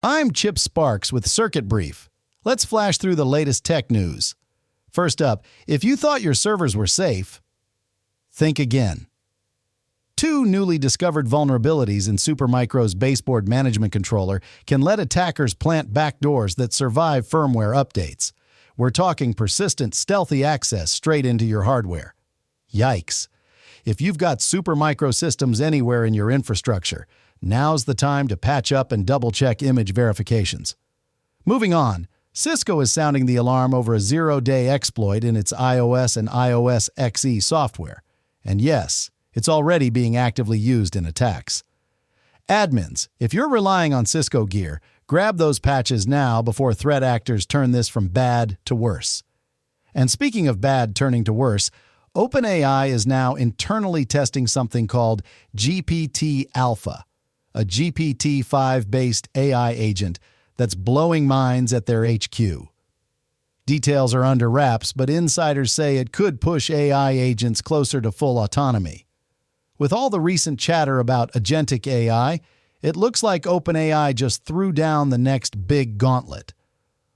I'm Chip Sparks with Circuit Brief. Let's flash through the latest tech news. First up, if you thought your servers were safe, think again. Two newly discovered vulnerabilities in Supermicro's baseboard management controller can let attackers plant backdoors that survive firmware updates. We're talking persistent, stealthy access straight into your hardware. Yikes. If you've got Supermicro systems anywhere in your infrastructure, now's the time to patch up and double-check image verifications. Moving on, Cisco is sounding the alarm over a zero-day exploit in its iOS and iOS XE software. And yes, it's already being actively used in attacks. Admins, if you're relying on Cisco gear, grab those patches now before threat actors turn this from bad to worse. And speaking of bad turning to worse, OpenAI is now internally testing something called GPT-Alpha, a GPT-5-based AI agent that's blowing minds at their HQ. Details are under wraps, but insiders say it could push AI agents closer to full autonomy. With all the recent chatter about agentic AI, it looks like OpenAI just threw down the next big gauntlet.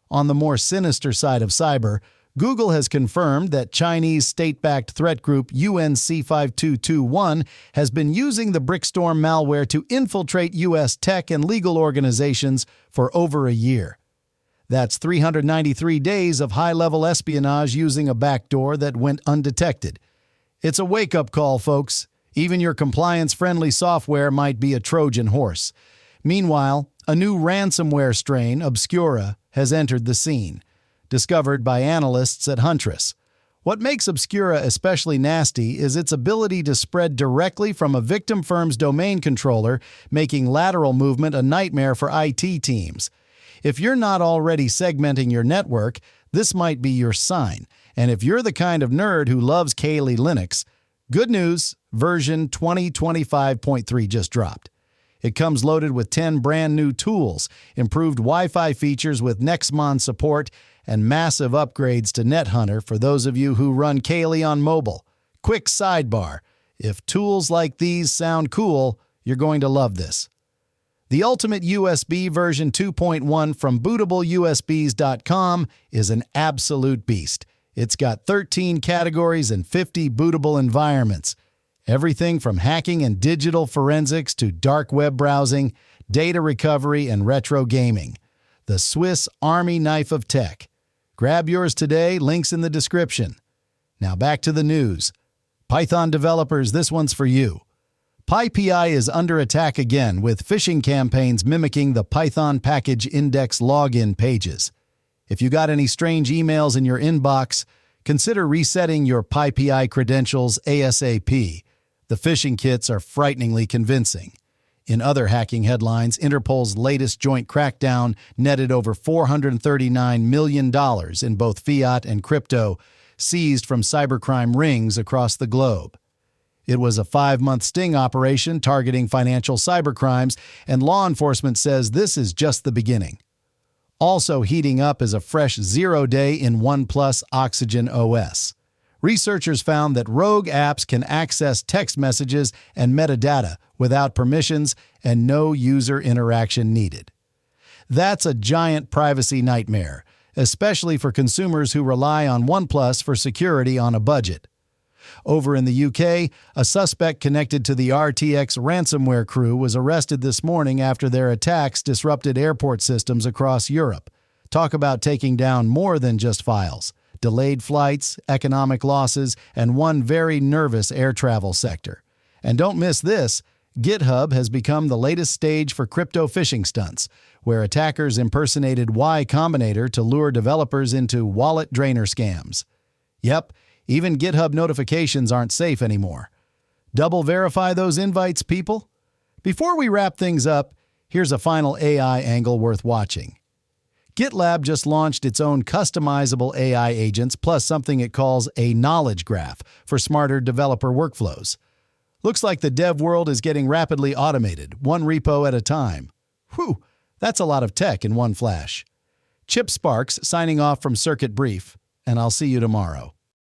On the more sinister side of cyber, Google has confirmed that Chinese state-backed threat group UNC5221 has been using the Brickstorm malware to infiltrate U.S. tech and legal organizations for over a year. That's 393 days of high-level espionage using a backdoor that went undetected. It's a wake-up call, folks. Even your compliance-friendly software might be a Trojan horse. Meanwhile, a new ransomware strain, Obscura, has entered the scene, discovered by analysts at Huntress. What makes Obscura especially nasty is its ability to spread directly from a victim firm's domain controller, making lateral movement a nightmare for IT teams. If you're not already segmenting your network, this might be your sign. And if you're the kind of nerd who loves Kali Linux, good news, version 2025.3 just dropped. It comes loaded with 10 brand new tools, improved Wi-Fi features with Nexmon support, and massive upgrades to NetHunter for those of you who run Kali on mobile. Quick sidebar, if tools like these sound cool, you're going to love this. The Ultimate USB version 2.1 from bootableusbs.com is an absolute beast. It's got 13 categories and 50 bootable environments. Everything from hacking and digital forensics to dark web browsing, data recovery, and retro gaming. The Swiss Army knife of tech. Grab yours today, links in the description. Now back to the news. Python developers, this one's for you. PyPI is under attack again with phishing campaigns mimicking the Python package index login pages. If you got any strange emails in your inbox, consider resetting your PyPI credentials ASAP. The phishing kits are frighteningly convincing. In other hacking headlines, Interpol's latest joint crackdown netted over $439 million in both fiat and crypto, seized from cybercrime rings across the globe. It was a 5-month sting operation targeting financial cybercrimes, and law enforcement says this is just the beginning. Also heating up is a fresh zero-day in OnePlus Oxygen OS. Researchers found that rogue apps can access text messages and metadata without permissions and no user interaction needed. That's a giant privacy nightmare, especially for consumers who rely on OnePlus for security on a budget. Over in the UK, a suspect connected to the RTX ransomware crew was arrested this morning after their attacks disrupted airport systems across Europe. Talk about taking down more than just files. Delayed flights, economic losses, and one very nervous air travel sector. And don't miss this, GitHub has become the latest stage for crypto phishing stunts, where attackers impersonated Y Combinator to lure developers into wallet drainer scams. Yep, even GitHub notifications aren't safe anymore. Double verify those invites, people. Before we wrap things up, here's a final AI angle worth watching. GitLab just launched its own customizable AI agents plus something it calls a knowledge graph for smarter developer workflows. Looks like the dev world is getting rapidly automated, one repo at a time. Whew, that's a lot of tech in one flash. Chip Sparks signing off from Circuit Brief, and I'll see you tomorrow.